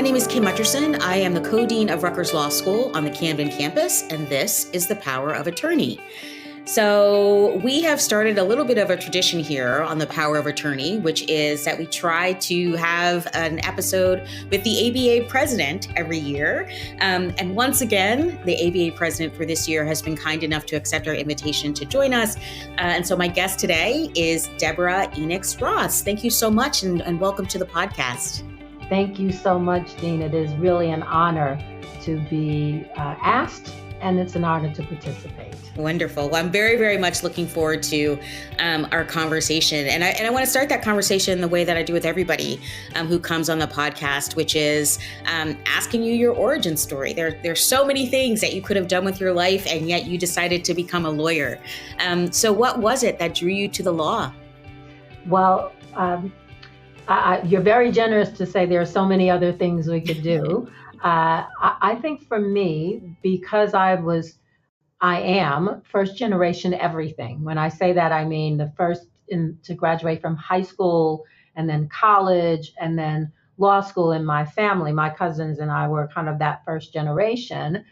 My name is Kim Mutcherson. I am the Co-Dean of Rutgers Law School on the Camden campus, and this is The Power of Attorney. So we have started a little bit of a tradition here on The Power of Attorney, which is that we try to have an episode with the ABA president every year. And once again, the ABA president for this year has been kind enough to accept our invitation to join us. And so my guest today is Deborah Enix-Ross. Thank you so much and welcome to the podcast. Thank you so much, Dean. It is really an honor to be asked, and it's an honor to participate. Wonderful. Well, I'm very, very much looking forward to our conversation. And I want to start that conversation the way that I do with everybody who comes on the podcast, which is asking you your origin story. There's so many things that you could have done with your life, and yet you decided to become a lawyer. So what was it that drew you to the law? Well, you're very generous to say there are so many other things we could do. I think for me, because I am first generation everything. When I say that, I mean the first to graduate from high school and then college and then law school in my family. My cousins and I were kind of that first generation.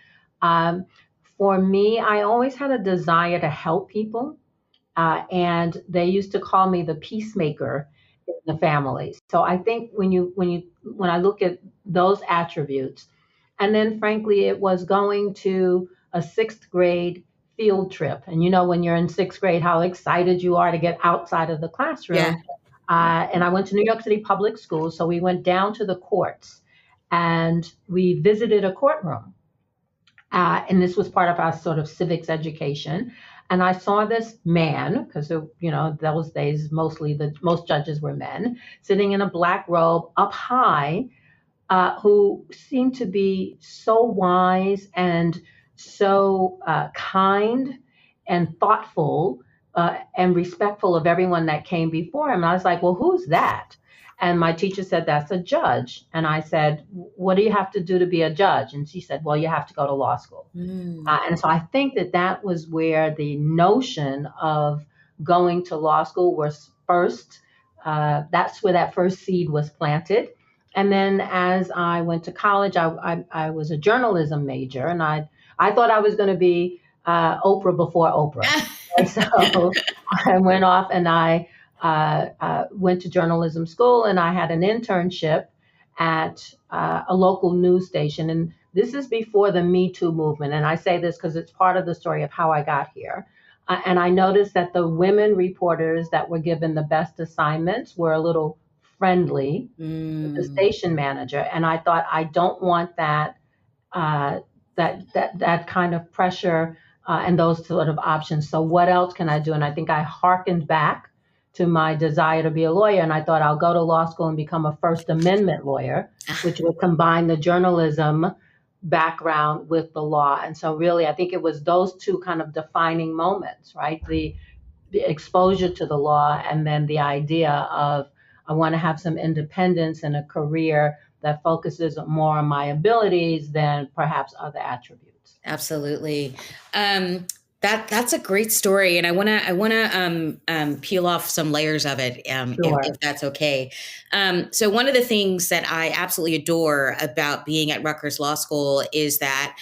For me, I always had a desire to help people. And they used to call me the peacemaker in the family. So I think when I look at those attributes, and then frankly, it was going to a sixth grade field trip. And you know, when you're in sixth grade, how excited you are to get outside of the classroom. Yeah. And I went to New York City public schools. So we went down to the courts and we visited a courtroom. And this was part of our sort of civics education. And I saw this man, because, you know, those days, most judges were men, sitting in a black robe up high, who seemed to be so wise and so kind and thoughtful and respectful of everyone that came before him. And I was like, well, who's that? And my teacher said, that's a judge. And I said, what do you have to do to be a judge? And she said, well, you have to go to law school. And so I think that was where the notion of going to law school was first. That's where that first seed was planted. And then as I went to college, I was a journalism major, and I thought I was going to be Oprah before Oprah. And so I went off and I went to journalism school, and I had an internship at a local news station. And this is before the Me Too movement. And I say this because it's part of the story of how I got here. And I noticed that the women reporters that were given the best assignments were a little friendly with the station manager. And I thought, I don't want that kind of pressure and those sort of options. So what else can I do? And I think I hearkened back to my desire to be a lawyer. And I thought I'll go to law school and become a First Amendment lawyer, which would combine the journalism background with the law. And so really, I think it was those two kind of defining moments, right? The exposure to the law, and then the idea of, I want to have some independence and a career that focuses more on my abilities than perhaps other attributes. Absolutely. That's a great story, and I want to peel off some layers of it, Sure. if that's okay. So one of the things that I absolutely adore about being at Rutgers Law School is that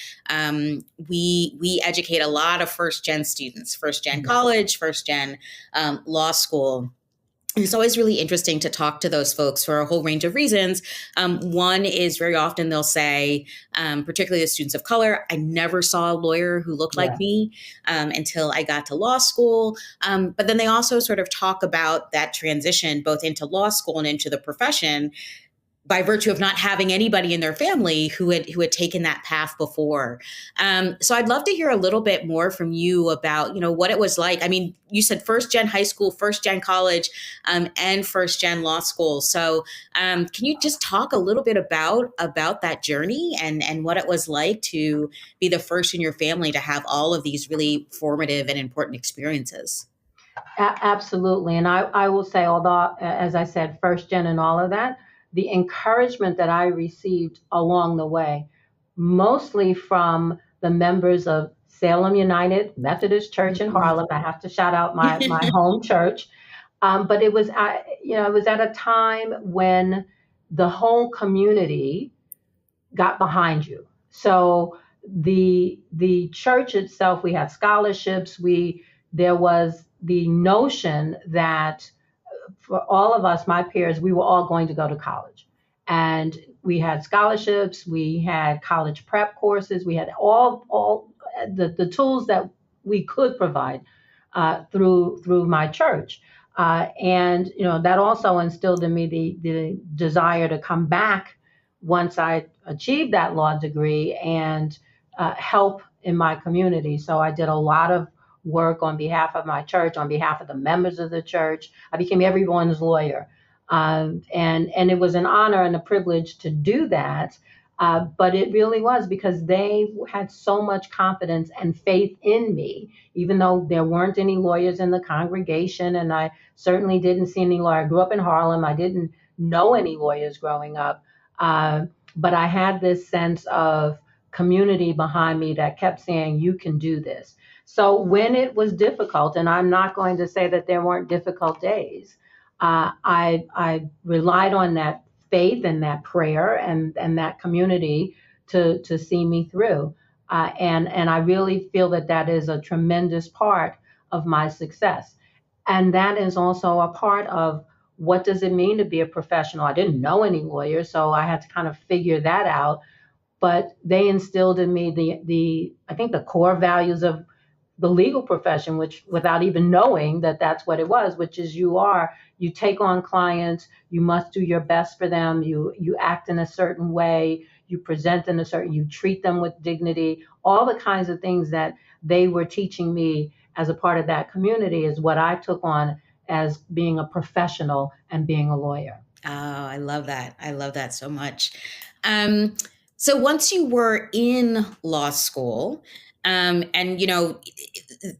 we educate a lot of first gen students, first gen college, first gen law school. And it's always really interesting to talk to those folks for a whole range of reasons. One is very often they'll say, particularly the students of color, I never saw a lawyer who looked like me until I got to law school. But then they also sort of talk about that transition both into law school and into the profession by virtue of not having anybody in their family who had taken that path before. So I'd love to hear a little bit more from you about, you know, what it was like. I mean, you said first gen high school, first gen college, and first gen law school. So can you just talk a little bit about that journey and what it was like to be the first in your family to have all of these really formative and important experiences? Absolutely. And I will say, although, as I said, first gen and all of that, the encouragement that I received along the way, mostly from the members of Salem United Methodist Church in Harlem. I have to shout out my home church. But it was, it was at a time when the whole community got behind you. So the church itself, we had scholarships. There was the notion that for all of us, my peers, we were all going to go to college. And we had scholarships, we had college prep courses, we had all the tools that we could provide through my church. And that also instilled in me the desire to come back once I achieved that law degree and help in my community. So I did a lot of work on behalf of my church, on behalf of the members of the church. I became everyone's lawyer. And it was an honor and a privilege to do that. But it really was because they had so much confidence and faith in me, even though there weren't any lawyers in the congregation. And I certainly didn't see any lawyer. I grew up in Harlem. I didn't know any lawyers growing up. But I had this sense of community behind me that kept saying, you can do this. So when it was difficult, and I'm not going to say that there weren't difficult days, I relied on that faith and that prayer and that community to see me through. And I really feel that is a tremendous part of my success. And that is also a part of what does it mean to be a professional. I didn't know any lawyers, so I had to kind of figure that out. But they instilled in me I think the core values of the legal profession, which without even knowing that that's what it was, which is you take on clients, you must do your best for them, you act in a certain way, you present in you treat them with dignity, all the kinds of things that they were teaching me as a part of that community is what I took on as being a professional and being a lawyer. Oh, I love that. I love that so much. So once you were in law school, and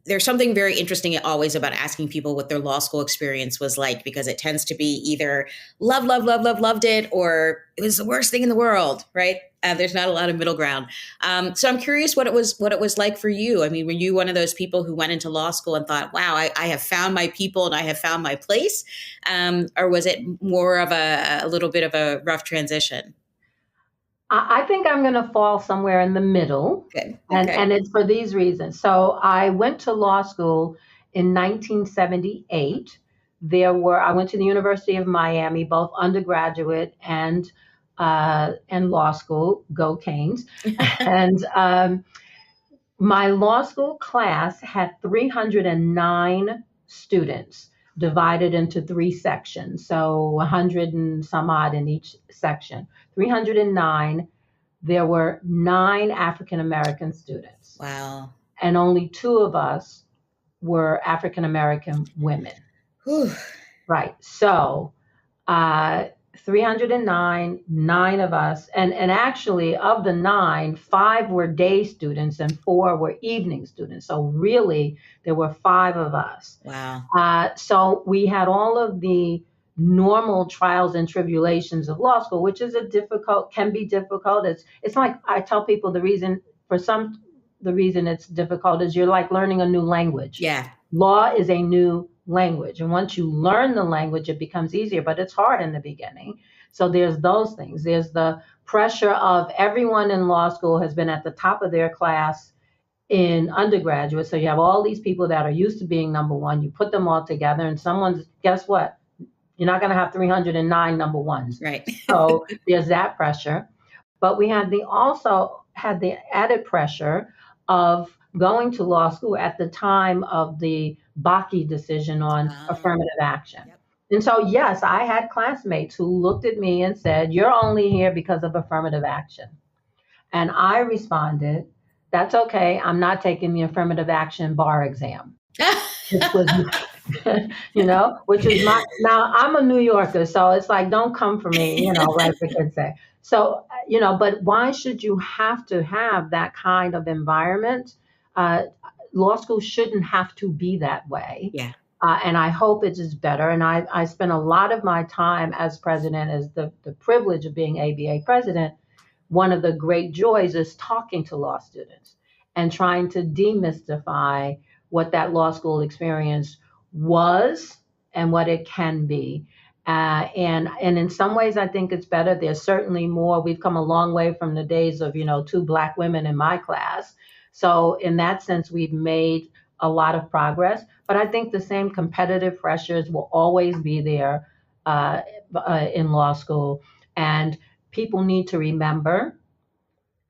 there's something very interesting always about asking people what their law school experience was like, because it tends to be either loved it, or it was the worst thing in the world, right? There's not a lot of middle ground. So I'm curious what it was like for you. I mean, were you one of those people who went into law school and thought, wow, I have found my people and I have found my place? Or was it more of a little bit of a rough transition? I think I'm going to fall somewhere in the middle. Good. Okay. Okay. And it's for these reasons. So I went to law school in 1978. I went to the University of Miami, both undergraduate and law school. Go Canes. And my law school class had 309 students divided into 3 sections. So 100 and some odd in each section. 309. There were 9 African American students. Wow. And only 2 of us were African American women. Whew. Right. So 309, 9 of us. And actually, of the 9, 5 were day students and 4 were evening students. So really, there were 5 of us. Wow. So we had all of the normal trials and tribulations of law school, which is can be difficult. It's like I tell people the reason it's difficult is you're like learning a new language. Yeah. Law is a new language. And once you learn the language, it becomes easier, but it's hard in the beginning. So there's those things. There's the pressure of everyone in law school has been at the top of their class in undergraduate. So you have all these people that are used to being number one. You put them all together and guess what? You're not going to have 309 number ones. Right. So there's that pressure. But we also had the added pressure of going to law school at the time of the Bakke decision on affirmative action. Yep. And so, yes, I had classmates who looked at me and said, you're only here because of affirmative action. And I responded, that's okay. I'm not taking the affirmative action bar exam. Which is now I'm a New Yorker, so it's like, don't come for me, like we could say. So, but why should you have to have that kind of environment? Law school shouldn't have to be that way. Yeah. And I hope it is better. And I spent a lot of my time as president, as the privilege of being ABA president. One of the great joys is talking to law students and trying to demystify what that law school experience was and what it can be. And in some ways, I think it's better. There's certainly more. We've come a long way from the days of, two Black women in my class. So in that sense, we've made a lot of progress. But I think the same competitive pressures will always be there uh, in law school. And people need to remember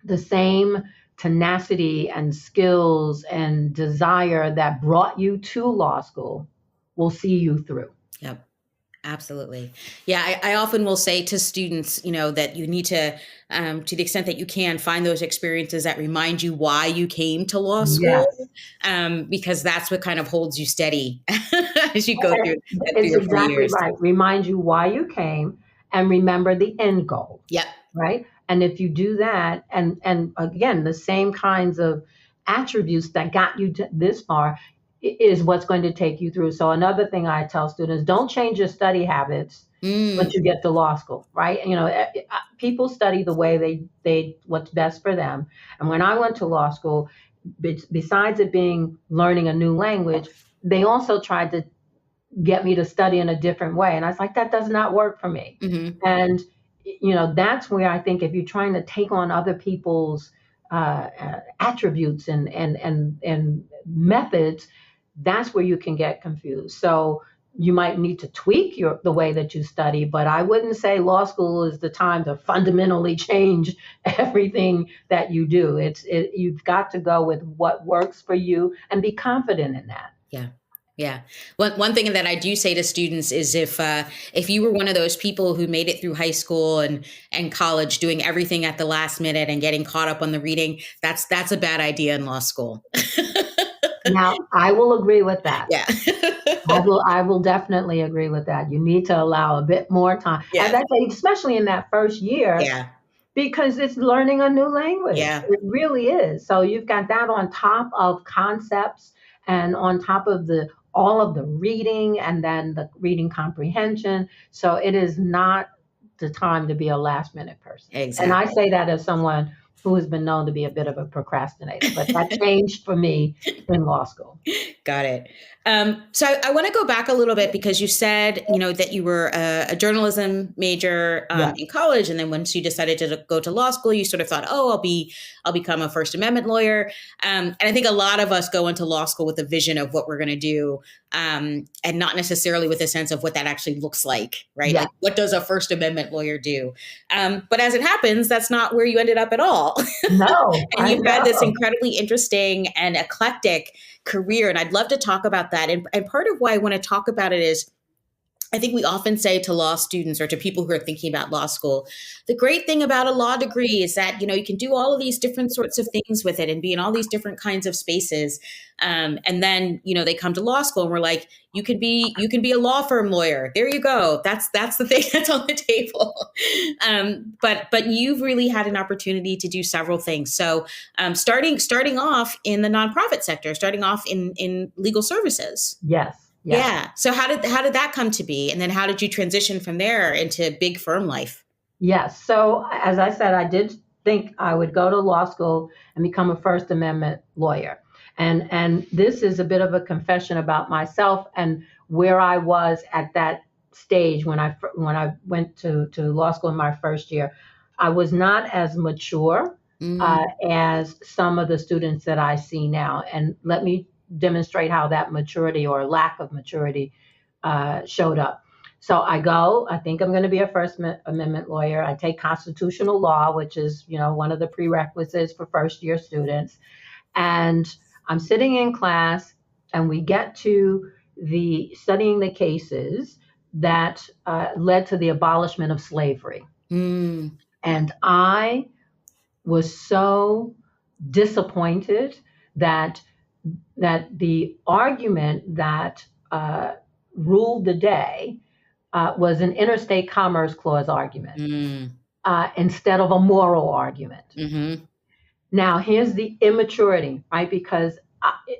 the same tenacity and skills and desire that brought you to law school will see you through. Yep. Absolutely. Yeah, I often will say to students, that you need to the extent that you can, find those experiences that remind you why you came to law school, Yes. because that's what kind of holds you steady as you go through that It's 3 or 4 exactly years. right. Remind you why you came and remember the end goal, Yep. right? And if you do that, and again, the same kinds of attributes that got you to this far is what's going to take you through. So another thing I tell students, don't change your study habits once you get to law school, right? People study the way they what's best for them. And when I went to law school, besides it being learning a new language, they also tried to get me to study in a different way. And I was like, that does not work for me. Mm-hmm. And, that's where I think if you're trying to take on other people's attributes and methods, that's where you can get confused. So you might need to tweak the way that you study, but I wouldn't say law school is the time to fundamentally change everything that you do. You've got to go with what works for you and be confident in that. Yeah. Yeah. One thing that I do say to students is if you were one of those people who made it through high school and college doing everything at the last minute and getting caught up on the reading, that's a bad idea in law school. Now, I will agree with that. Yeah. I will definitely agree with that. You need to allow a bit more time. Yeah. As I say, especially in that first year. Yeah. Because it's learning a new language. Yeah. It really is. So you've got that on top of concepts and on top of all of the reading and then the reading comprehension. So it is not the time to be a last minute person. Exactly. And I say that as someone who has been known to be a bit of a procrastinator, but that changed for me in law school. Got it. So I want to go back a little bit because you said, that you were a journalism major in college. And then once you decided to go to law school, you sort of thought, I'll become a First Amendment lawyer. And I think a lot of us go into law school with a vision of what we're going to do and not necessarily with a sense of what that actually looks like, right? Yeah. Like, what does a First Amendment lawyer do? But as it happens, that's not where you ended up at all. No. And you've had this incredibly interesting and eclectic career. And I'd love to talk about that. And part of why I want to talk about it is I think we often say to law students or to people who are thinking about law school, the great thing about a law degree is that, you can do all of these different sorts of things with it and be in all these different kinds of spaces. And then, they come to law school and we're like, you can be a law firm lawyer. There you go. That's the thing that's on the table. But you've really had an opportunity to do several things. So starting off in the nonprofit sector, starting off in legal services. Yes. Yeah. So how did that come to be? And then how did you transition from there into big firm life? Yes. So as I said, I did think I would go to law school and become a First Amendment lawyer. And this is a bit of a confession about myself and where I was at that stage when I went to law school in my first year. I was not as mature as some of the students that I see now. And let me demonstrate how that maturity or lack of maturity showed up. So I think I'm going to be a First Amendment lawyer. I take constitutional law, which is, one of the prerequisites for first year students. And I'm sitting in class and we get to studying the cases that led to the abolishment of slavery. And I was so disappointed that the argument that ruled the day was an interstate commerce clause argument instead of a moral argument. Mm-hmm. Now, here's the immaturity, right? Because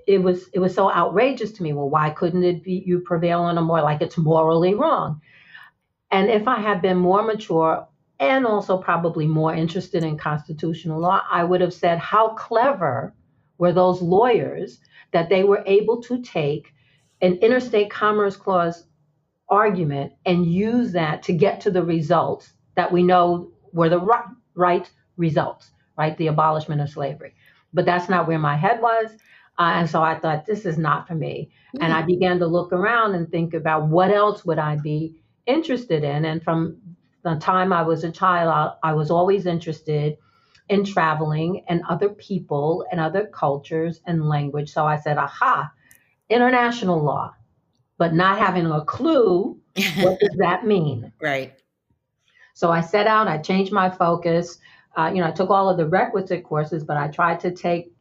it was so outrageous to me. Well, why couldn't it be you prevail on a more like it's morally wrong? And if I had been more mature and also probably more interested in constitutional law, I would have said, how clever were those lawyers that they were able to take an interstate commerce clause argument and use that to get to the results that we know were the right results, right? The abolishment of slavery. But that's not where my head was. And so I thought, this is not for me. And I began to look around and think about what else would I be interested in. And from the time I was a child, I was always interested in traveling and other people and other cultures and language. So I said, aha, international law, but not having a clue, what does that mean? Right. So I set out, I changed my focus. I took all of the requisite courses, but I tried to take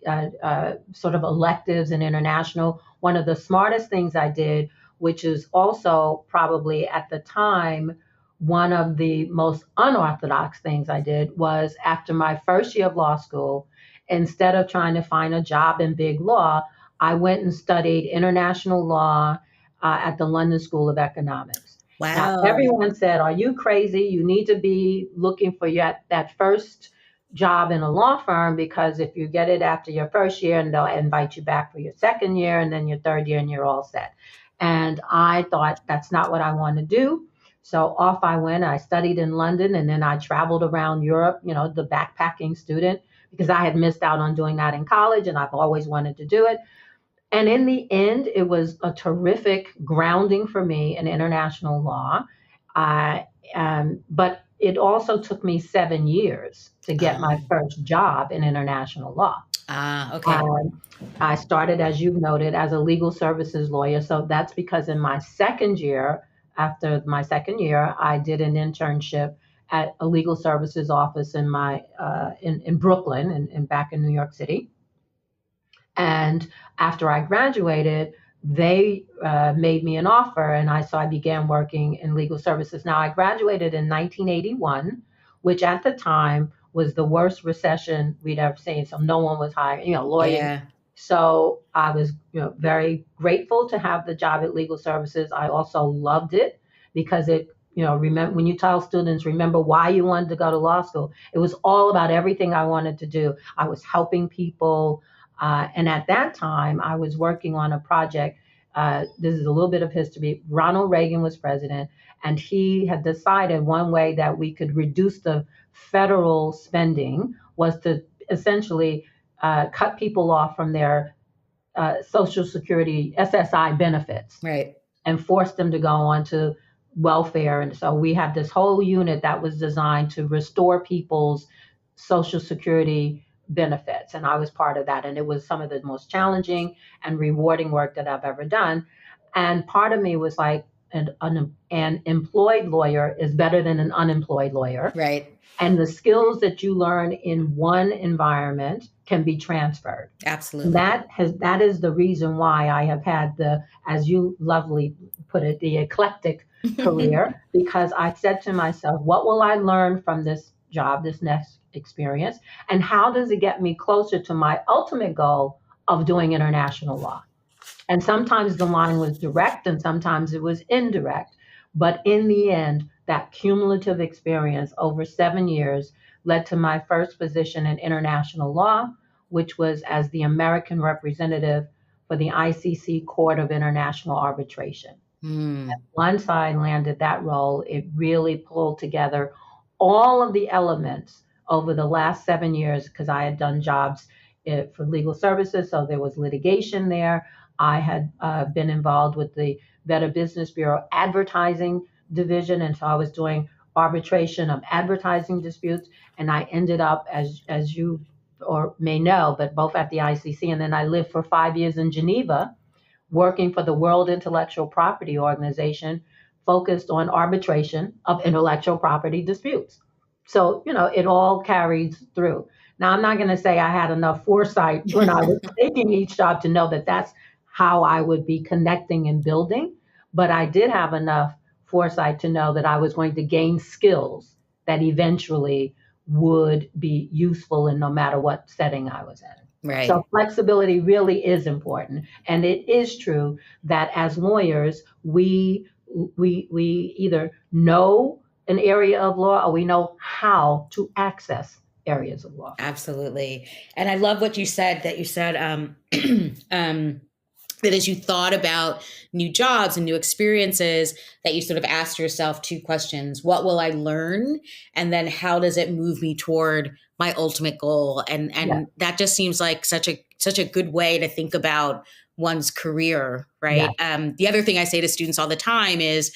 sort of electives in international. One of the smartest things I did, which is also probably at the time one of the most unorthodox things I did, was after my first year of law school, instead of trying to find a job in big law, I went and studied international law at the London School of Economics. Now, Wow. everyone said, are you crazy? You need to be looking for that first job in a law firm, because if you get it after your first year, and they'll invite you back for your second year and then your third year and you're all set. And I thought, that's not what I want to do. So off I went. I studied in London, and then I traveled around Europe, the backpacking student, because I had missed out on doing that in college and I've always wanted to do it. And in the end, it was a terrific grounding for me in international law. But it also took me 7 years to get my first job in international law. Okay. I started, as you've noted, as a legal services lawyer. So that's because in my second year, after my second year, I did an internship at a legal services office in Brooklyn and back in New York City. And after I graduated, they made me an offer, and I began working in legal services. Now, I graduated in 1981, which at the time was the worst recession we'd ever seen. So no one was hiring, lawyers. Yeah. So I was, very grateful to have the job at legal services. I also loved it because it, remember, when you tell students, remember why you wanted to go to law school, it was all about everything I wanted to do. I was helping people. And at that time, I was working on a project. This is a little bit of history. Ronald Reagan was president, and he had decided one way that we could reduce the federal spending was to essentially cut people off from their Social Security, SSI benefits, right, and force them to go on to welfare. And so we had this whole unit that was designed to restore people's Social Security benefits. And I was part of that. And it was some of the most challenging and rewarding work that I've ever done. And part of me was like, an employed lawyer is better than an unemployed lawyer. right. And the skills that you learn in one environment can be transferred. Absolutely. That is the reason why I have had as you lovely put it, the eclectic career, because I said to myself, what will I learn from this job, this next experience, and how does it get me closer to my ultimate goal of doing international law? And sometimes the line was direct and sometimes it was indirect. But in the end, that cumulative experience over 7 years led to my first position in international law, which was as the American representative for the ICC Court of International Arbitration. And once I landed that role, it really pulled together all of the elements over the last 7 years, because I had done jobs for legal services. So there was litigation there. I had been involved with the Better Business Bureau advertising division. And so I was doing arbitration of advertising disputes. And I ended up, as you or may know, but both at the ICC. And then I lived for 5 years in Geneva, working for the World Intellectual Property Organization, focused on arbitration of intellectual property disputes. So, it all carries through. Now, I'm not going to say I had enough foresight when I was taking each job to know that that's how I would be connecting and building, but I did have enough foresight to know that I was going to gain skills that eventually would be useful in no matter what setting I was in. Right. So flexibility really is important. And it is true that as lawyers, we either know an area of law or we know how to access areas of law. Absolutely. And I love what you said, that as you thought about new jobs and new experiences, that you sort of asked yourself two questions: what will I learn? And then how does it move me toward my ultimate goal? Yeah. And that just seems like such a good way to think about one's career, Yeah. right? The other thing I say to students all the time is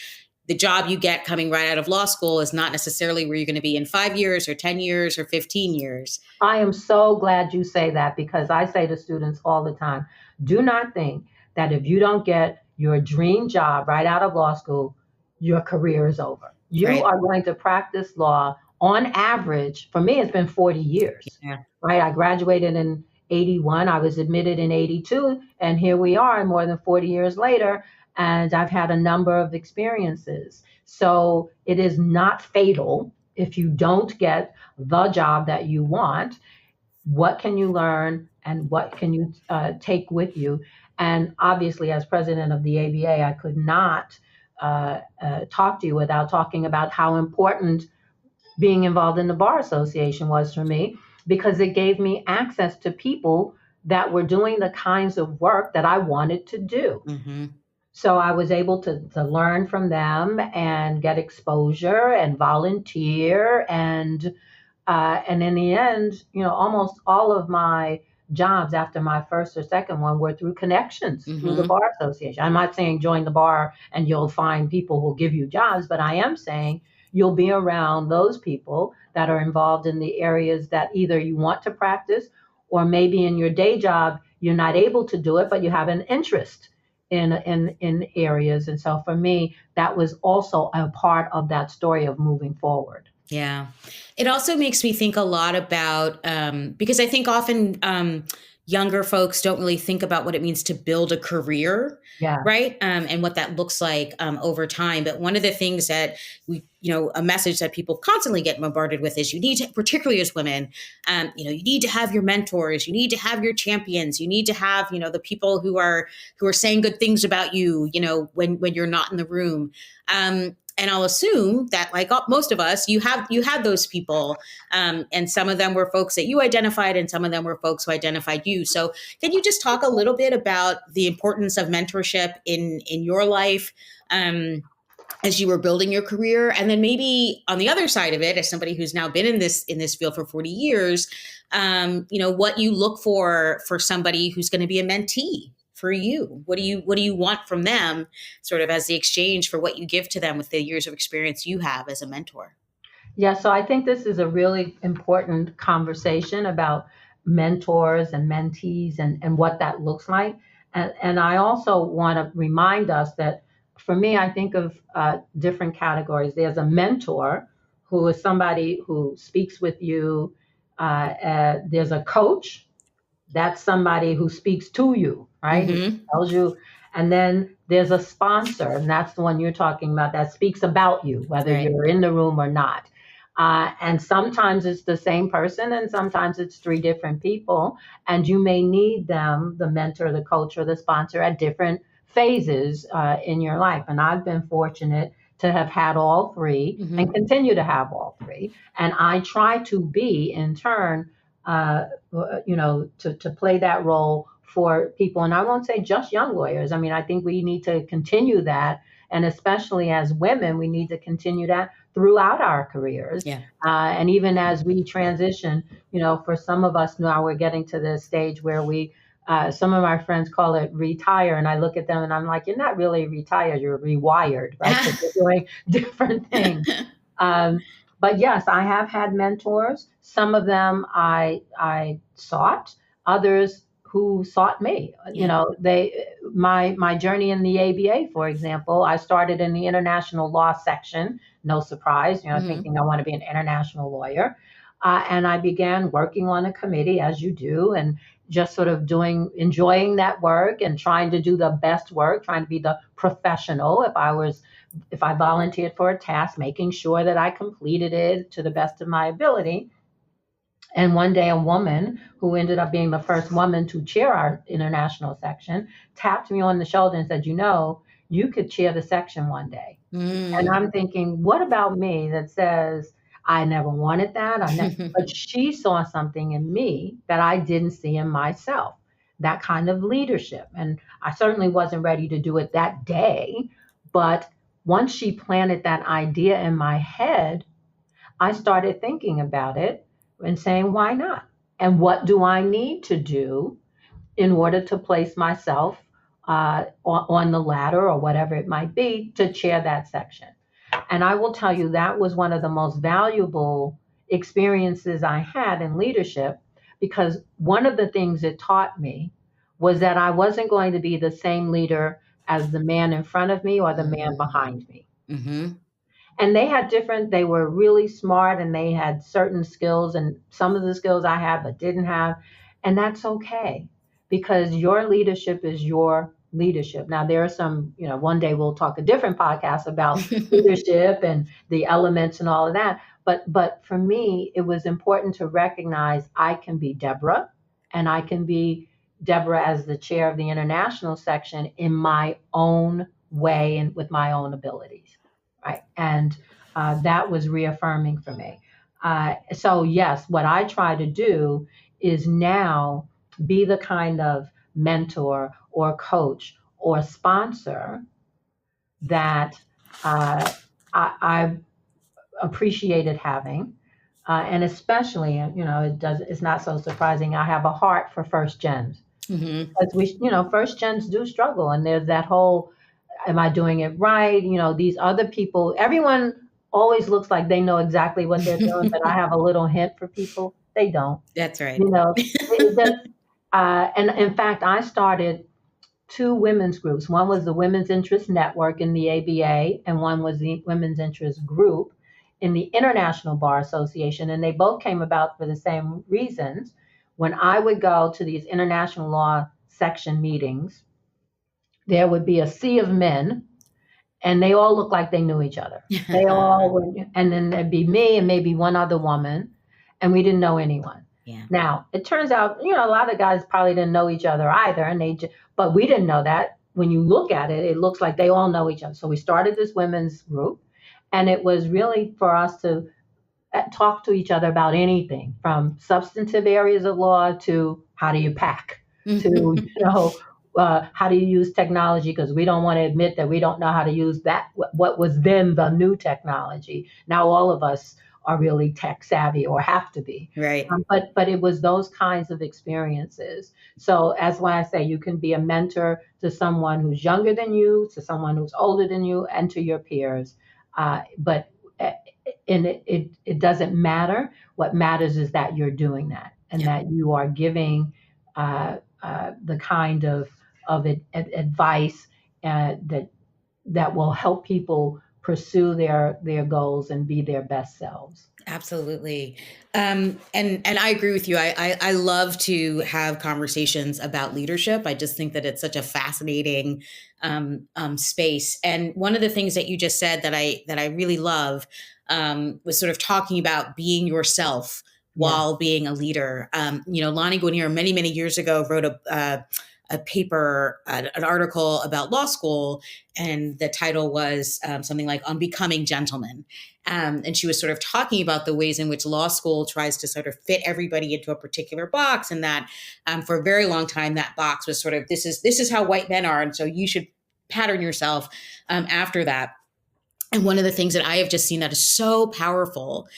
the job you get coming right out of law school is not necessarily where you're going to be in 5 years or 10 years or 15 years. I am so glad you say that, because I say to students all the time, do not think that if you don't get your dream job right out of law school, your career is over. You Right. are going to practice law on average. For me, it's been 40 years, Yeah. right? I graduated in 81. I was admitted in 82. And here we are more than 40 years later. And I've had a number of experiences. So it is not fatal if you don't get the job that you want. What can you learn and what can you take with you? And obviously, as president of the ABA, I could not talk to you without talking about how important being involved in the Bar Association was for me, because it gave me access to people that were doing the kinds of work that I wanted to do. Mm-hmm. So I was able to learn from them and get exposure and volunteer. And in the end, almost all of my jobs after my first or second one were through connections through the Mm-hmm. Bar Association. I'm not saying join the bar and you'll find people who'll give you jobs, but I am saying you'll be around those people that are involved in the areas that either you want to practice, or maybe in your day job you're not able to do it, but you have an interest in areas. And so for me, that was also a part of that story of moving forward. Yeah. It also makes me think a lot about, because I think often younger folks don't really think about what it means to build a career, Yeah. right? And what that looks like over time. But one of the things that a message that people constantly get bombarded with is you need to, particularly as women, you need to have your mentors, you need to have your champions, you need to have, the people who are saying good things about you, when you're not in the room. And I'll assume that, like most of us, you had those people, and some of them were folks that you identified, and some of them were folks who identified you. So, can you just talk a little bit about the importance of mentorship in your life as you were building your career, and then maybe on the other side of it, as somebody who's now been in this field for 40 years, what you look for somebody who's going to be a mentee for you? What do you want from them, sort of as the exchange for what you give to them with the years of experience you have as a mentor? Yeah, so I think this is a really important conversation about mentors and mentees and what that looks like. And I also want to remind us that for me, I think of different categories. There's a mentor who is somebody who speaks with you. There's a coach. That's somebody who speaks to you, right? Who Mm-hmm. tells you. And then there's a sponsor, and that's the one you're talking about, that speaks about you, whether Right. you're in the room or not. And sometimes it's the same person, and sometimes it's three different people. And you may need them, the mentor, the coach, or the sponsor, at different phases in your life. And I've been fortunate to have had all three and Mm-hmm. continue to have all three. And I try to be, in turn, to play that role for people. And I won't say just young lawyers. I mean, I think we need to continue that. And especially as women, we need to continue that throughout our careers. Yeah. And even as we transition, for some of us now, we're getting to the stage where some of my friends call it retire. And I look at them and I'm like, you're not really retired, you're rewired, right? Because you're doing different things. But yes, I have had mentors. Some of them I sought, others who sought me. Yeah. My journey in the ABA, for example, I started in the international law section. No surprise, Mm-hmm. thinking I want to be an international lawyer. And I began working on a committee, as you do, and just sort of enjoying that work and trying to do the best work, trying to be the professional. If I volunteered for a task, making sure that I completed it to the best of my ability. And one day, a woman who ended up being the first woman to chair our international section tapped me on the shoulder and said, you could chair the section one day. And Mm. I'm thinking, what about me that says, I never wanted that? But she saw something in me that I didn't see in myself. that kind of leadership. And I certainly wasn't ready to do it that day. But once she planted that idea in my head, I started thinking about it and saying, why not? And what do I need to do in order to place myself on the ladder or whatever it might be to chair that section? And I will tell you, that was one of the most valuable experiences I had in leadership, because one of the things it taught me was that I wasn't going to be the same leader as the man in front of me or the man behind me. Mm-hmm. And they were really smart, and they had certain skills, and some of the skills I had but didn't have. And that's okay, because your leadership is your leadership. Now, there are some, one day we'll talk a different podcast about leadership and the elements and all of that. But for me, it was important to recognize I can be Deborah, and I can be Deborah as the chair of the international section in my own way and with my own abilities. Right. And that was reaffirming for me. So yes, what I try to do is now be the kind of mentor or coach or sponsor that I appreciated having. And especially, it's not so surprising, I have a heart for first gens. Mm-hmm. Because first gens do struggle. And there's that whole, am I doing it right? These other people, everyone always looks like they know exactly what they're doing, but I have a little hint for people. They don't. That's right. And in fact, I started 2 women's groups. One was the Women's Interest Network in the ABA, and one was the Women's Interest Group in the International Bar Association. And they both came about for the same reasons. When I would go to these international law section meetings, there would be a sea of men, and they all looked like they knew each other. They all would, and then there'd be me and maybe one other woman, and we didn't know anyone. Yeah. Now, it turns out, a lot of guys probably didn't know each other either, but we didn't know that. When you look at it, it looks like they all know each other. So we started this women's group, and it was really for us to talk to each other about anything from substantive areas of law to how do you pack, to, how do you use technology? Because we don't want to admit that we don't know how to use that, what was then the new technology. Now all of us are really tech savvy or have to be. Right. But it was those kinds of experiences. So as why I say you can be a mentor to someone who's younger than you, to someone who's older than you, and to your peers. But it doesn't matter. What matters is that you're doing that, and that you are giving the kind of advice that will help people pursue their goals and be their best selves. Absolutely. And I agree with you. I love to have conversations about leadership. I just think that it's such a fascinating space. And one of the things that you just said that I really love was sort of talking about being yourself while being a leader. Lonnie Guinier many, many years ago wrote a paper, an article about law school, and the title was something like "On Becoming Gentlemen." And she was sort of talking about the ways in which law school tries to sort of fit everybody into a particular box, and that for a very long time that box was sort of this is how white men are, and so you should pattern yourself after that. And one of the things that I have just seen that is so powerful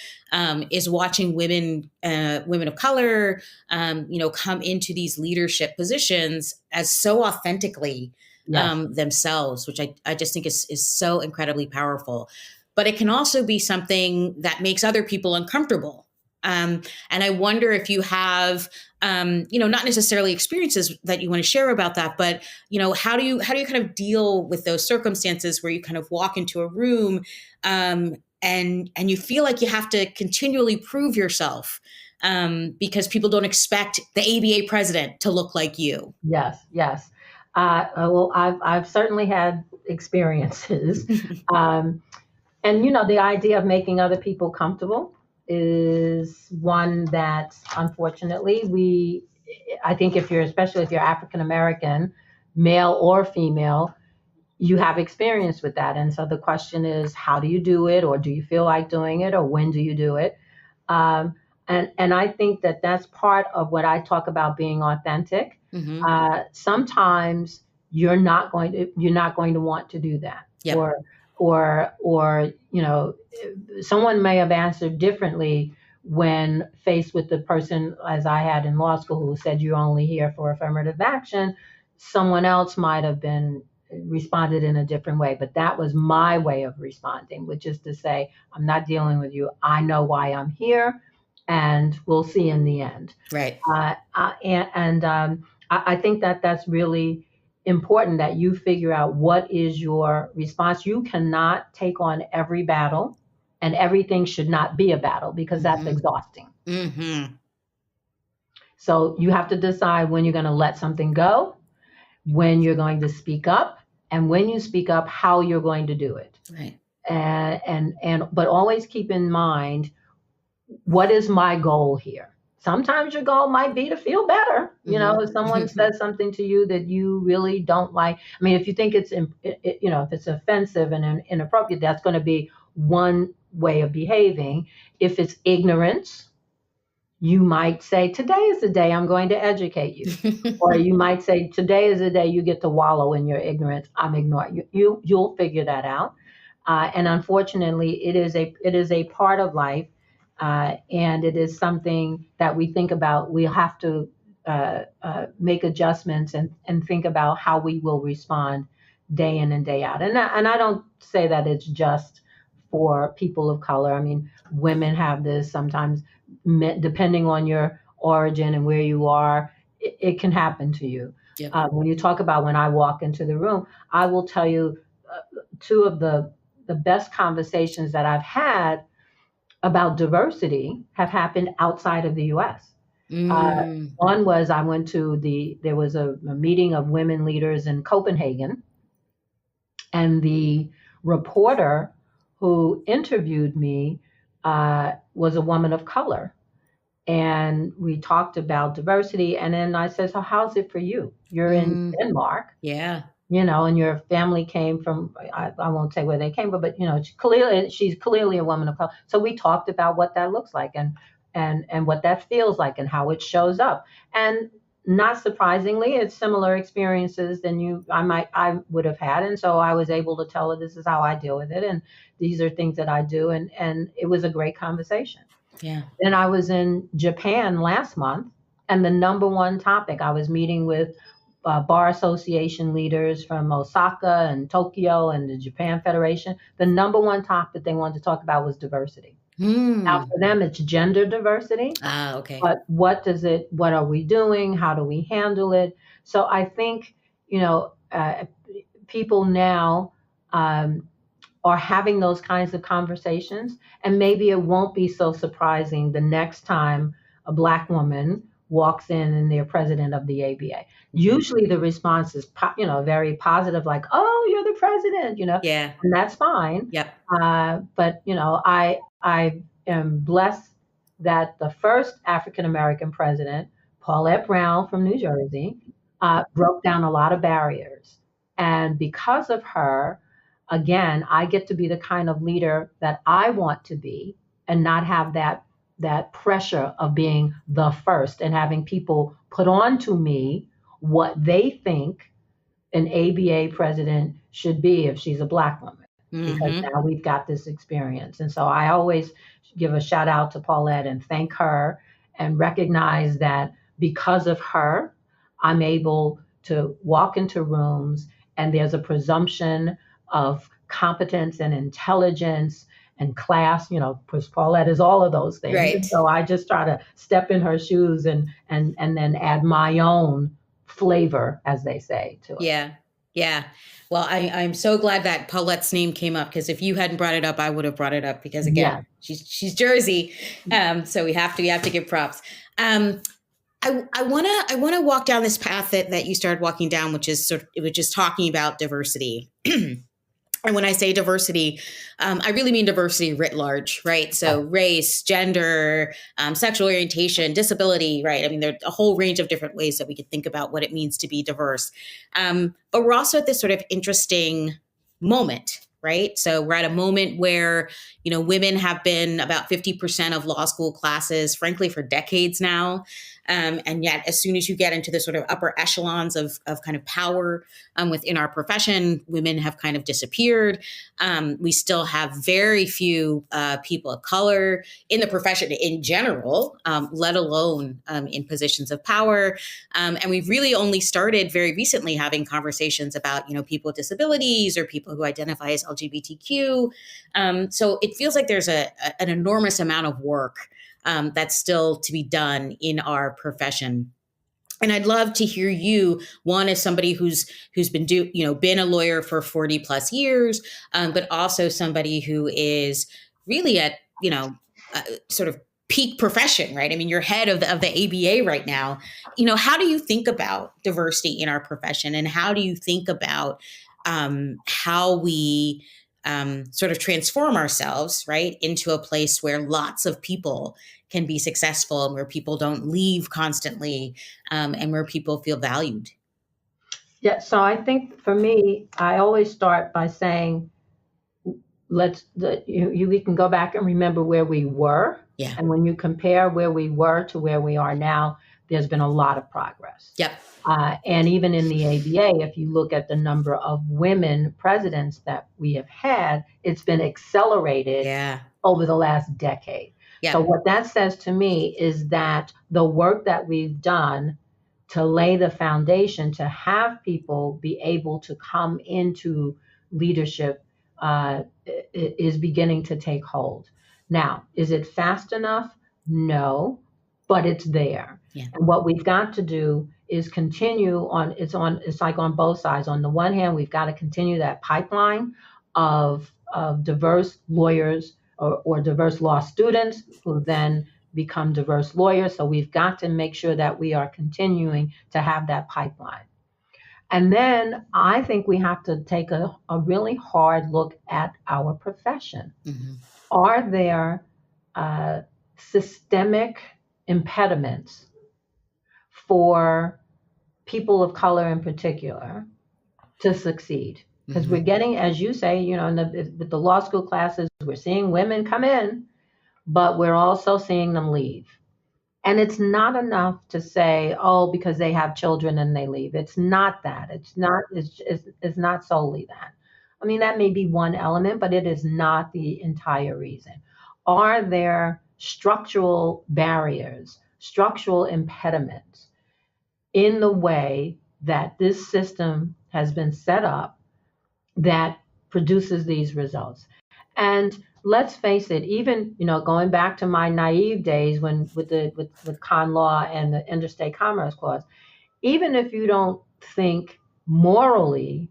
is watching women of color, come into these leadership positions as so authentically themselves, which I just think is so incredibly powerful. But it can also be something that makes other people uncomfortable. And I wonder if you have, not necessarily experiences that you want to share about that, but, how do you kind of deal with those circumstances where you kind of walk into a room and you feel like you have to continually prove yourself because people don't expect the ABA president to look like you? Yes. Well, I've certainly had experiences. And, the idea of making other people comfortable is one that, unfortunately, I think especially if you're African American, male or female, you have experience with that. And so the question is, how do you do it? Or do you feel like doing it? Or when do you do it? And I think that that's part of what I talk about being authentic. Mm-hmm. Sometimes you're not going to want to do that, Yep. or someone may have answered differently when faced with the person, as I had in law school, who said you're only here for affirmative action. Someone else might have been responded in a different way, but that was my way of responding, which is to say, I'm not dealing with you. I know why I'm here, and we'll see in the end. Right. I think that that's really important, that you figure out what is your response. You cannot take on every battle, and everything should not be a battle, because that's Mm-hmm. exhausting. Mm-hmm. So you have to decide when you're going to let something go, when you're going to speak up, and when you speak up, how you're going to do it. Right. But always keep in mind, what is my goal here? Sometimes your goal might be to feel better. If someone says something to you that you really don't like, I mean, if you think if it's offensive and inappropriate, that's going to be one way of behaving. If it's ignorance, you might say, today is the day I'm going to educate you. Or you might say, today is the day you get to wallow in your ignorance. I'm ignoring you. You'll figure that out. And unfortunately, it is a part of life. And it is something that we think about. We have to make adjustments and think about how we will respond day in and day out. And I don't say that it's just for people of color. I mean, women have this sometimes, depending on your origin and where you are, it can happen to you. Yep. When you talk about when I walk into the room, I will tell you two of the best conversations that I've had about diversity have happened outside of the U.S. One was, I went to there was a meeting of women leaders in Copenhagen, and the reporter who interviewed me was a woman of color. And we talked about diversity. And then I said, so how's it for you? You're in Denmark. Yeah. And your family came from, I won't say where they came from, but, she's clearly a woman of color. So we talked about what that looks like and what that feels like and how it shows up. And not surprisingly, it's similar experiences than I would have had. And so I was able to tell her, this is how I deal with it, and these are things that I do. And it was a great conversation. Yeah. Then I was in Japan last month, and the number one topic, I was meeting with bar association leaders from Osaka and Tokyo and the Japan Federation. The number one topic they wanted to talk about was diversity. Now for them, it's gender diversity. Okay. But what are we doing? How do we handle it? So I think, people now are having those kinds of conversations, and maybe it won't be so surprising the next time a Black woman walks in and they're president of the ABA. Usually the response is, very positive, like, oh, you're the president, Yeah. and that's fine. Yep. But, I am blessed that the first African-American president, Paulette Brown from New Jersey, broke down a lot of barriers. And because of her, again, I get to be the kind of leader that I want to be, and not have that pressure of being the first and having people put on to me what they think an ABA president should be if she's a Black woman. Because now we've got this experience. And so I always give a shout out to Paulette and thank her, and recognize that because of her, I'm able to walk into rooms and there's a presumption of competence and intelligence and class, because Paulette is all of those things. Right. And so I just try to step in her shoes and then add my own flavor, as they say, to it. Yeah. Yeah. Well, I'm so glad that Paulette's name came up, because if you hadn't brought it up, I would have brought it up, because again, she's Jersey. So we have to give props. I want to walk down this path that you started walking down, which is talking about diversity. And when I say diversity, I really mean diversity writ large, right? So race, gender, sexual orientation, disability, right? I mean, there's a whole range of different ways that we could think about what it means to be diverse. But we're also at this sort of interesting moment, right? So we're at a moment where, women have been about 50% of law school classes, frankly, for decades now. And yet, as soon as you get into the sort of upper echelons of kind of power within our profession, women have kind of disappeared. We still have very few people of color in the profession in general, let alone in positions of power. And we've really only started very recently having conversations about, people with disabilities or people who identify as LGBTQ. So it feels like there's an enormous amount of work that's still to be done in our profession. And I'd love to hear you, one, as somebody who's been a lawyer for 40 plus years, but also somebody who is really at, sort of peak profession, right? I mean, you're head of the ABA right now. How do you think about diversity in our profession, and how do you think about how we sort of transform ourselves, right, into a place where lots of people can be successful, and where people don't leave constantly, and where people feel valued? Yeah, so I think for me, I always start by saying, we can go back and remember where we were. Yeah. And when you compare where we were to where we are now, there's been a lot of progress. Yep. And even in the ABA, if you look at the number of women presidents that we have had, it's been accelerated over the last decade. Yep. So what that says to me is that the work that we've done to lay the foundation to have people be able to come into leadership is beginning to take hold. Now, is it fast enough? No, but it's there. Yeah. And what we've got to do is continue it's like on both sides. On the one hand, we've got to continue that pipeline of diverse lawyers or diverse law students who then become diverse lawyers. So we've got to make sure that we are continuing to have that pipeline. And then I think we have to take a really hard look at our profession. Mm-hmm. Are there systemic impediments for people of color in particular to succeed? Because we're getting, as you say, in the law school classes, we're seeing women come in, but we're also seeing them leave. And it's not enough to say, oh, because they have children and they leave. It's not that. It's not solely that. I mean, that may be one element, but it is not the entire reason. Are there structural barriers, structural impediments in the way that this system has been set up that produces these results? And let's face it, even, going back to my naive days with con law and the Interstate Commerce Clause, even if you don't think morally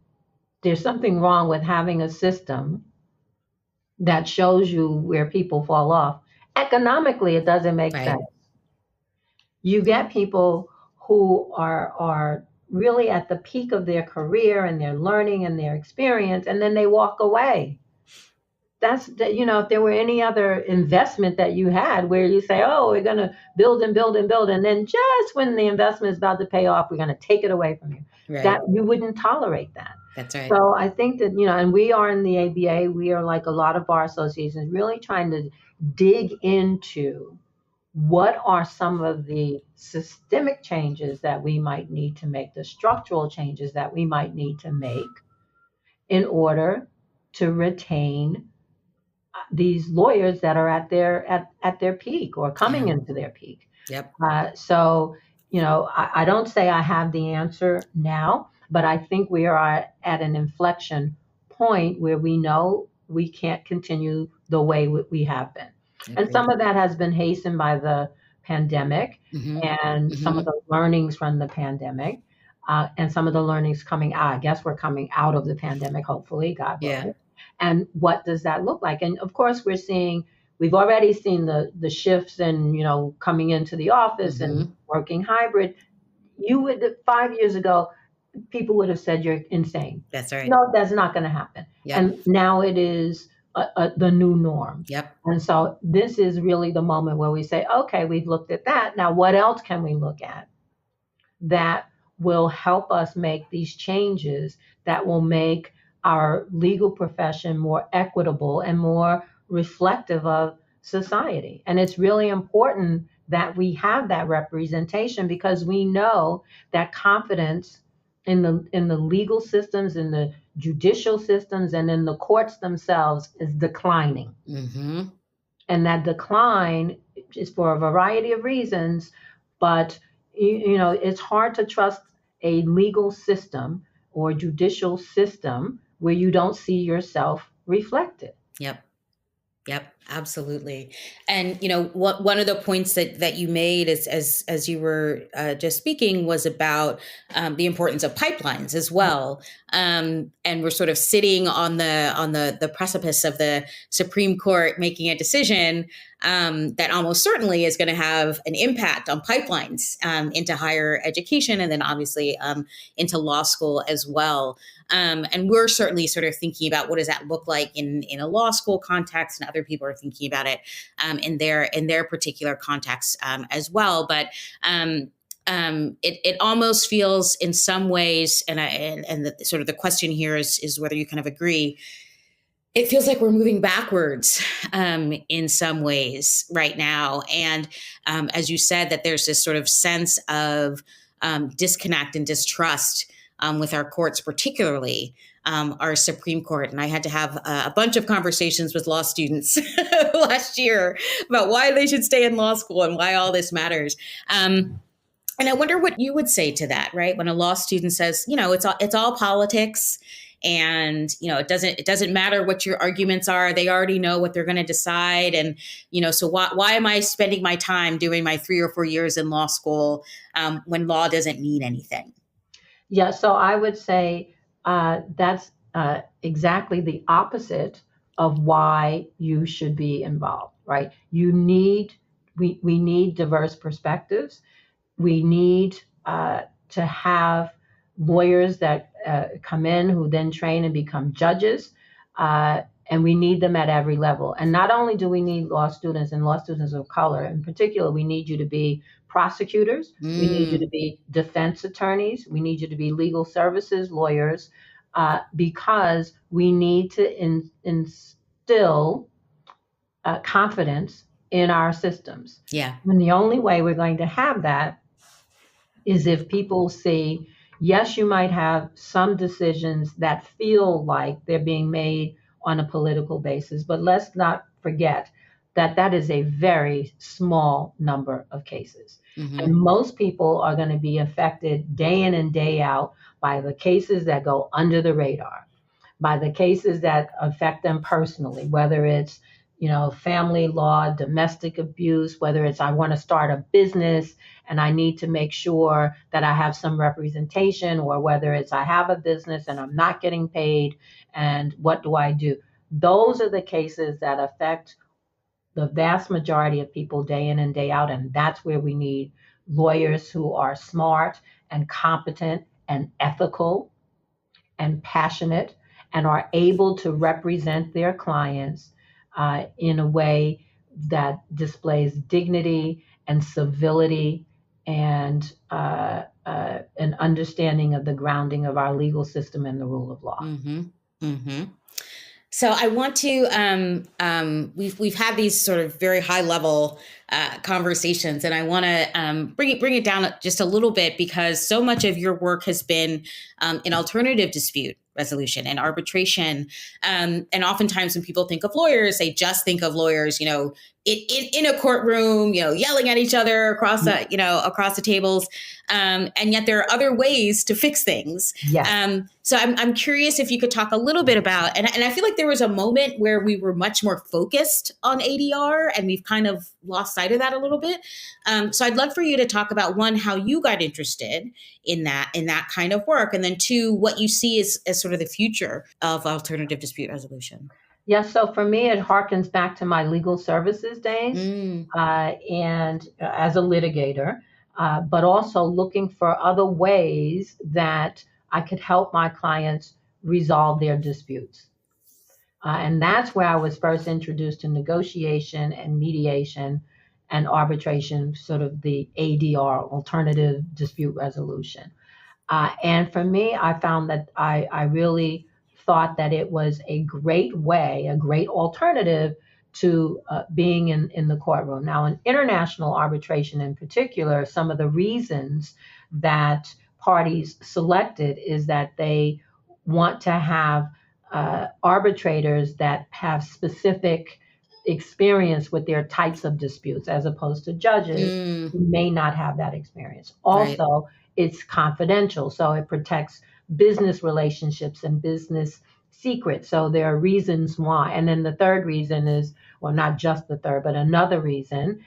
there's something wrong with having a system that shows you where people fall off, economically, it doesn't make sense. You get people who are really at the peak of their career and their learning and their experience, and then they walk away. If there were any other investment that you had where you say, oh, we're going to build and build and build, and then just when the investment is about to pay off, we're going to take it away from you. Right. That you wouldn't tolerate that. That's right. So I think that, and we are in the ABA, we are like a lot of bar associations, really trying to dig into what are some of the systemic changes that we might need to make, the structural changes that we might need to make in order to retain these lawyers that are at their peak or coming into their peak. Yep. So, I don't say I have the answer now, but I think we are at an inflection point where we know we can't continue the way we have been. And some of that has been hastened by the pandemic and some of the learnings from the pandemic and some of the learnings coming out. I guess we're coming out of the pandemic, hopefully, God willing. Yeah. And what does that look like? And of course, we've already seen the shifts in, coming into the office and working hybrid. 5 years ago, people would have said you're insane. That's right. No, that's not going to happen. Yep. And now it is the new norm. Yep. And so this is really the moment where we say, okay, we've looked at that. Now, what else can we look at that will help us make these changes that will make our legal profession more equitable and more reflective of society. And it's really important that we have that representation, because we know that confidence in the legal systems, in the judicial systems, and in the courts themselves is declining. Mm-hmm. And that decline is for a variety of reasons, but it's hard to trust a legal system or judicial system where you don't see yourself reflected. Yep. Yep, absolutely. And one of the points that you made as you were just speaking was about the importance of pipelines as well. And we're sort of sitting on the precipice of the Supreme Court making a decision that almost certainly is going to have an impact on pipelines into higher education, and then obviously into law school as well. And we're certainly sort of thinking about what does that look like in a law school context, and other people are thinking about it in their particular context as well. But it almost feels in some ways, and the, sort of the question here is whether you kind of agree. It feels like we're moving backwards in some ways right now, and as you said, that there's this sort of sense of disconnect and distrust with our courts, particularly our Supreme Court. And I had to have a bunch of conversations with law students last year about why they should stay in law school and why all this matters. And I wonder what you would say to that, right? When a law student says, it's all politics, and it doesn't matter what your arguments are. They already know what they're going to decide, and so why am I spending my time doing my 3 or 4 years in law school when law doesn't mean anything? Yeah, so I would say that's exactly the opposite of why you should be involved, right? We need diverse perspectives. We need to have lawyers that come in who then train and become judges, and we need them at every level. And not only do we need law students and law students of color, in particular, we need you to be prosecutors, we need you to be defense attorneys, we need you to be legal services lawyers, because we need to instill confidence in our systems. Yeah. And the only way we're going to have that is if people see, yes, you might have some decisions that feel like they're being made on a political basis, but let's not forget that that is a very small number of cases. Mm-hmm. And most people are going to be affected day in and day out by the cases that go under the radar, by the cases that affect them personally, whether it's family law, domestic abuse, whether it's I want to start a business and I need to make sure that I have some representation, or whether it's I have a business and I'm not getting paid and what do I do? Those are the cases that affect the vast majority of people day in and day out. And that's where we need lawyers who are smart and competent and ethical and passionate and are able to represent their clients in a way that displays dignity and civility and an understanding of the grounding of our legal system and the rule of law. Mm-hmm. Mm-hmm. So I want to, we've had these sort of very high level conversations, and I want to bring it down just a little bit, because so much of your work has been in alternative dispute resolution and arbitration. And oftentimes when people think of lawyers, they just think of lawyers, in a courtroom, yelling at each other across the tables. And yet there are other ways to fix things. Yes. So I'm curious if you could talk a little bit about, and I feel like there was a moment where we were much more focused on ADR, and we've kind of lost sight of that a little bit. So I'd love for you to talk about, one, how you got interested in that kind of work, and then two, what you see as sort of the future of alternative dispute resolution. Yeah, so for me, it harkens back to my legal services days, and as a litigator, but also looking for other ways that I could help my clients resolve their disputes. And that's where I was first introduced to negotiation and mediation and arbitration, sort of the ADR, alternative dispute resolution. And for me, I found that I really thought that it was a great way, a great alternative to being in the courtroom. Now, in international arbitration in particular, some of the reasons that parties selected is that they want to have arbitrators that have specific experience with their types of disputes, as opposed to judges who may not have that experience. Also, right. It's confidential, so it protects business relationships and business secrets. So there are reasons why. And then the third reason is, well, not just the third, but another reason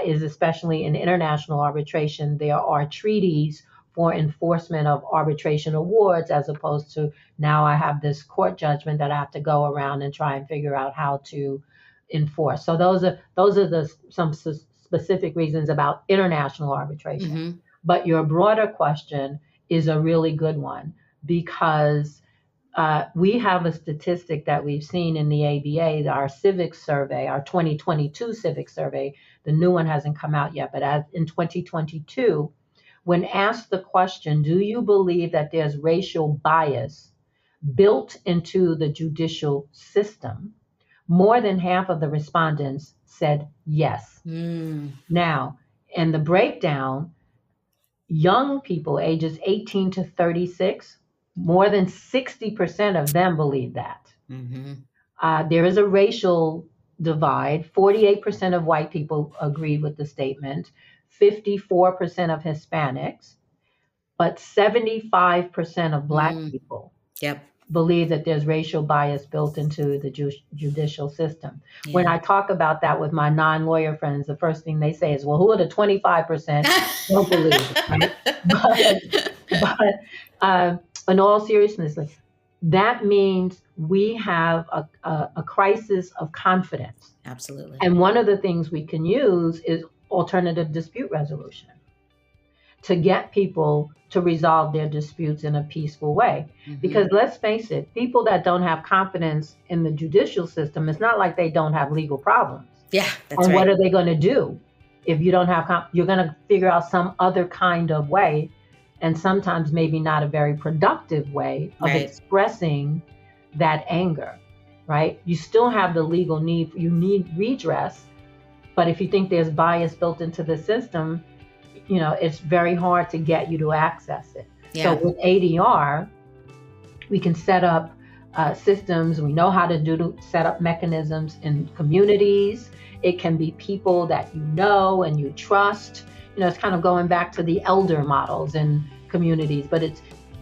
is, especially in international arbitration, there are treaties for enforcement of arbitration awards, as opposed to now I have this court judgment that I have to go around and try and figure out how to enforce. So those are some specific reasons about international arbitration. Mm-hmm. But your broader question is a really good one, because we have a statistic that we've seen in the ABA, our civics survey, our 2022 civics survey. The new one hasn't come out yet, but as in 2022, when asked the question, do you believe that there's racial bias built into the judicial system, more than half of the respondents said yes. Now, in the breakdown, young people ages 18 to 36, more than 60% of them believe that. Mm-hmm. There is a racial divide. 48% of white people agreed with the statement, 54% of Hispanics, but 75% of Black people believe that there's racial bias built into the judicial system. Yeah. When I talk about that with my non-lawyer friends, the first thing they say is, well, who are the 25% don't believe it, right? But in all seriousness, that means we have a crisis of confidence. Absolutely. And one of the things we can use is alternative dispute resolution to get people to resolve their disputes in a peaceful way. Mm-hmm. Because let's face it, people that don't have confidence in the judicial system, it's not like they don't have legal problems. Yeah, that's and right. What are they going to do if you don't have, you're going to figure out some other kind of way, and sometimes maybe not a very productive way of expressing that anger, right? You still have the legal need, you need redress, but if you think there's bias built into the system, it's very hard to get you to access it. Yeah. So with ADR, we can set up systems. We know how to set up mechanisms in communities. It can be people that you know and you trust. It's kind of going back to the elder models in communities, but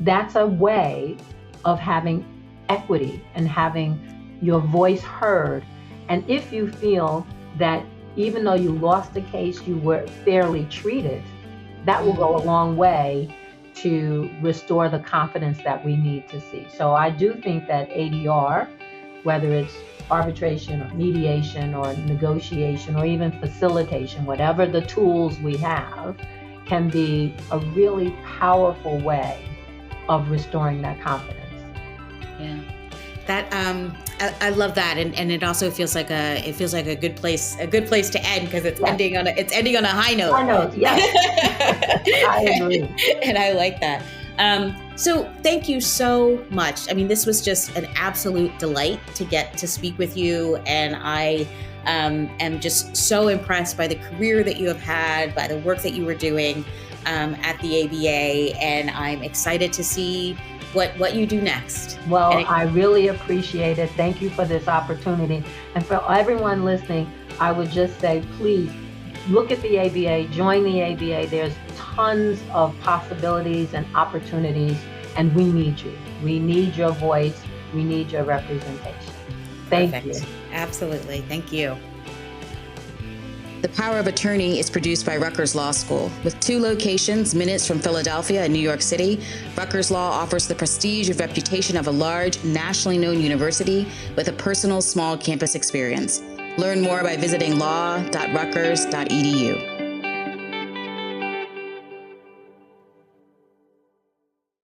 that's a way of having equity and having your voice heard. And if you feel that even though you lost the case, you were fairly treated, that will go a long way to restore the confidence that we need to see. So I do think that ADR, whether it's arbitration or mediation or negotiation or even facilitation, whatever the tools we have, can be a really powerful way of restoring that confidence. Yeah. That I love that, and it also feels like a good place to end, because it's ending on a high note. High note, yes. I agree, and I like that. So thank you so much. I mean, this was just an absolute delight to get to speak with you, and I am just so impressed by the career that you have had, by the work that you were doing at the ABA, and I'm excited to see what you do next. Well, I really appreciate it. Thank you for this opportunity. And for everyone listening, I would just say, please look at the ABA, join the ABA. There's tons of possibilities and opportunities, and we need you. We need your voice. We need your representation. Thank you. Absolutely. Thank you. The Power of Attorney is produced by Rutgers Law School. With 2 locations, minutes from Philadelphia and New York City, Rutgers Law offers the prestige and reputation of a large, nationally known university with a personal, small campus experience. Learn more by visiting law.rutgers.edu.